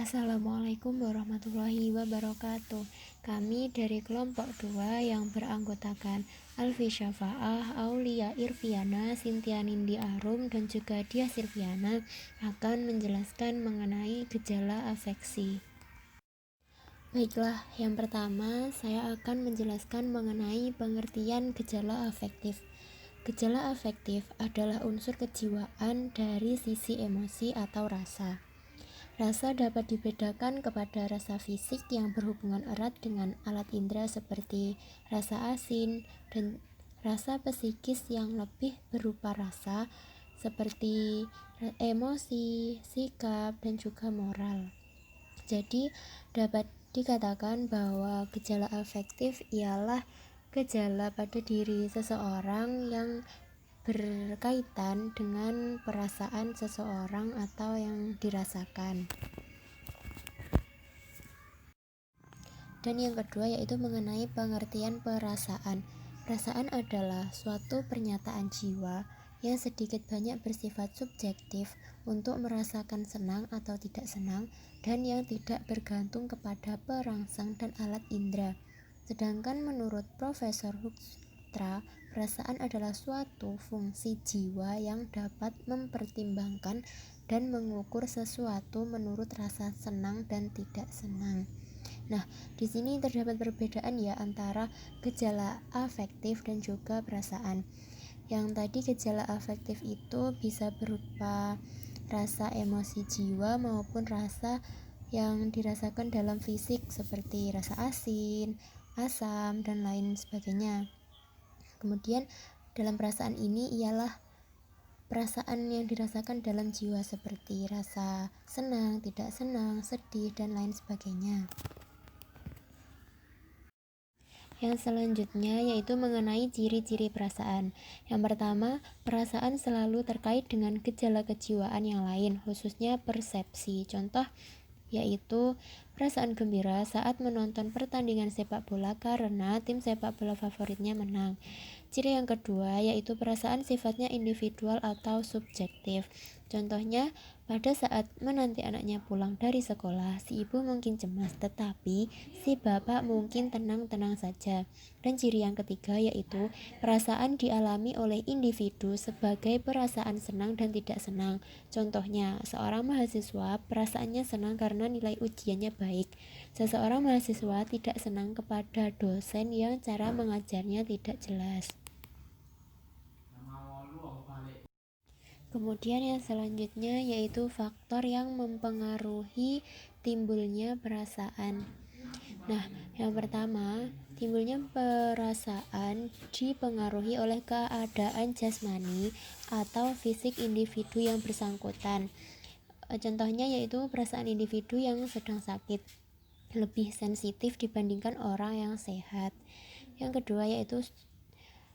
Assalamualaikum warahmatullahi wabarakatuh. Kami dari kelompok 2 yang beranggotakan Alfi Syafa'ah, Aulia Irviana, Sintia Nindi Arum, dan juga Dia Silviana akan menjelaskan mengenai gejala afeksi. Baiklah, yang pertama saya akan menjelaskan mengenai pengertian gejala afektif. Gejala afektif adalah unsur kejiwaan dari sisi emosi atau rasa. Rasa dapat dibedakan kepada rasa fisik yang berhubungan erat dengan alat indera seperti rasa asin dan rasa psikis yang lebih berupa rasa seperti emosi, sikap, dan juga moral. Jadi dapat dikatakan bahwa gejala afektif ialah gejala pada diri seseorang yang berkaitan dengan perasaan seseorang atau yang dirasakan. Dan yang kedua yaitu mengenai pengertian perasaan. Perasaan adalah suatu pernyataan jiwa yang sedikit banyak bersifat subjektif untuk merasakan senang atau tidak senang dan yang tidak bergantung kepada perangsang dan alat indera. Sedangkan menurut Profesor Hoekstra, perasaan adalah suatu fungsi jiwa yang dapat mempertimbangkan dan mengukur sesuatu menurut rasa senang dan tidak senang. Nah, di sini terdapat perbedaan ya antara gejala afektif dan juga perasaan. Yang tadi gejala afektif itu bisa berupa rasa emosi jiwa maupun rasa yang dirasakan dalam fisik seperti rasa asin, asam, dan lain sebagainya. Kemudian dalam perasaan ini ialah perasaan yang dirasakan dalam jiwa seperti rasa senang, tidak senang, sedih, dan lain sebagainya. Yang selanjutnya yaitu mengenai ciri-ciri perasaan. Yang pertama, perasaan selalu terkait dengan gejala kejiwaan yang lain, khususnya persepsi. Contoh yaitu perasaan gembira saat menonton pertandingan sepak bola karena tim sepak bola favoritnya menang. Ciri yang kedua yaitu perasaan sifatnya individual atau subjektif. Contohnya, pada saat menanti anaknya pulang dari sekolah, si ibu mungkin cemas, tetapi si bapak mungkin tenang-tenang saja. Dan ciri yang ketiga yaitu perasaan dialami oleh individu sebagai perasaan senang dan tidak senang. Contohnya, seorang mahasiswa perasaannya senang karena nilai ujiannya baik. Seseorang mahasiswa tidak senang kepada dosen yang cara mengajarnya tidak jelas. Kemudian yang selanjutnya yaitu faktor yang mempengaruhi timbulnya perasaan. Nah, yang pertama, timbulnya perasaan dipengaruhi oleh keadaan jasmani atau fisik individu yang bersangkutan. Contohnya yaitu perasaan individu yang sedang sakit lebih sensitif dibandingkan orang yang sehat. Yang kedua yaitu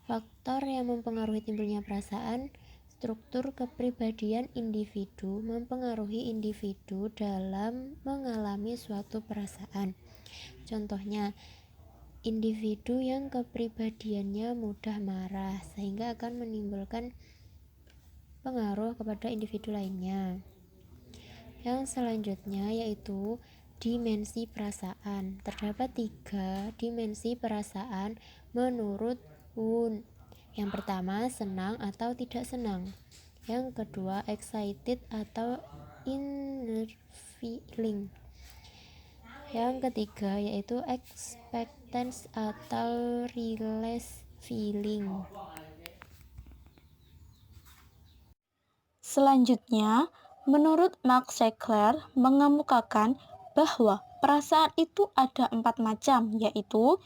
faktor yang mempengaruhi timbulnya perasaan. Struktur kepribadian individu mempengaruhi individu dalam mengalami suatu perasaan. Contohnya, individu yang kepribadiannya mudah marah sehingga akan menimbulkan pengaruh kepada individu lainnya. Yang selanjutnya yaitu dimensi perasaan. Terdapat 3 dimensi perasaan menurut Wundt. Yang pertama, senang atau tidak senang. Yang kedua, excited atau inner feeling. Yang ketiga yaitu expectance atau release feeling. Selanjutnya, menurut Max Sinclair mengemukakan bahwa perasaan itu ada 4 macam, yaitu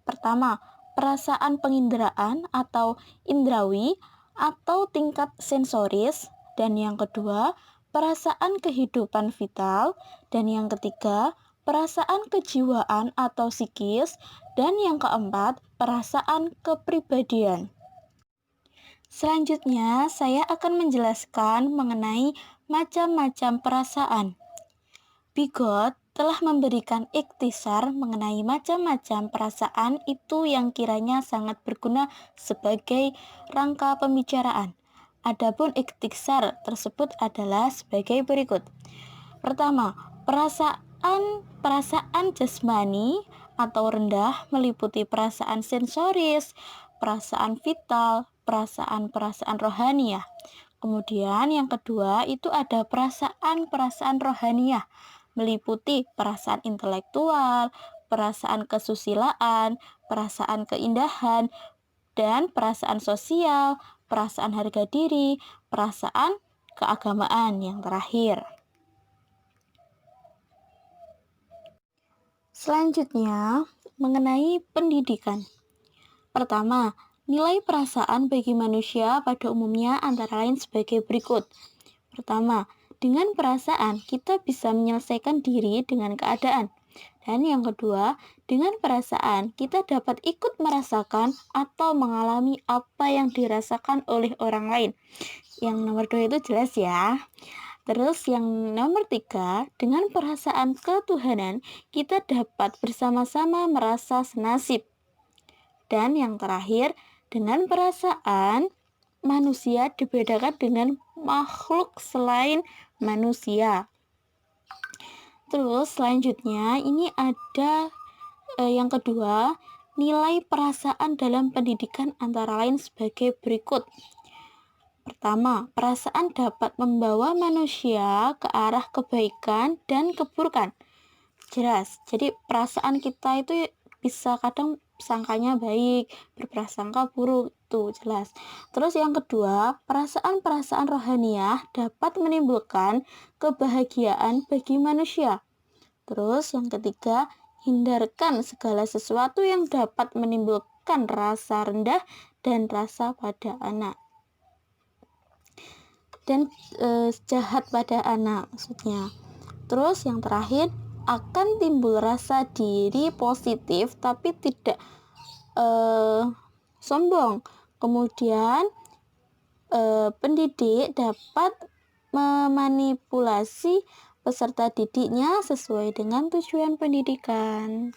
pertama, perasaan penginderaan atau indrawi atau tingkat sensoris, dan yang kedua, perasaan kehidupan vital, dan yang ketiga, perasaan kejiwaan atau psikis, dan yang keempat, perasaan kepribadian. Selanjutnya, saya akan menjelaskan mengenai macam-macam perasaan. Bigot telah memberikan ikhtisar mengenai macam-macam perasaan itu yang kiranya sangat berguna sebagai rangka pembicaraan. Adapun ikhtisar tersebut adalah sebagai berikut. Pertama, Perasaan jasmani atau rendah meliputi perasaan sensoris, perasaan vital, perasaan rohaniah. Kemudian yang kedua itu ada perasaan rohaniah, meliputi perasaan intelektual, perasaan kesusilaan, perasaan keindahan, dan perasaan sosial, perasaan harga diri, perasaan keagamaan yang terakhir. Selanjutnya, mengenai pendidikan. Pertama, nilai perasaan bagi manusia pada umumnya antara lain sebagai berikut. Pertama, dengan perasaan kita bisa menyelesaikan diri dengan keadaan. Dan yang kedua, dengan perasaan kita dapat ikut merasakan atau mengalami apa yang dirasakan oleh orang lain. Yang nomor 2 itu jelas ya. Terus yang nomor 3, dengan perasaan ketuhanan kita dapat bersama-sama merasa senasib. Dan yang terakhir, dengan perasaan manusia dibedakan dengan makhluk selain manusia. Terus selanjutnya ini ada yang kedua, nilai perasaan dalam pendidikan antara lain sebagai berikut. Pertama, perasaan dapat membawa manusia ke arah kebaikan dan keburukan. Jelas, jadi perasaan kita itu bisa kadang sangkanya baik, berprasangka buruk, itu jelas. Terus yang kedua, perasaan-perasaan rohaniah dapat menimbulkan kebahagiaan bagi manusia. Terus yang ketiga, hindarkan segala sesuatu yang dapat menimbulkan rasa rendah dan rasa pada anak. Dan jahat pada anak maksudnya. Terus yang terakhir, akan timbul rasa diri positif tapi tidak sombong. Kemudian pendidik dapat memanipulasi peserta didiknya sesuai dengan tujuan pendidikan.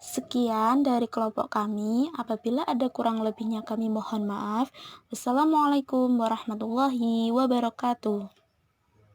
Sekian dari kelompok kami. Apabila ada kurang lebihnya kami mohon maaf. Wassalamualaikum warahmatullahi wabarakatuh.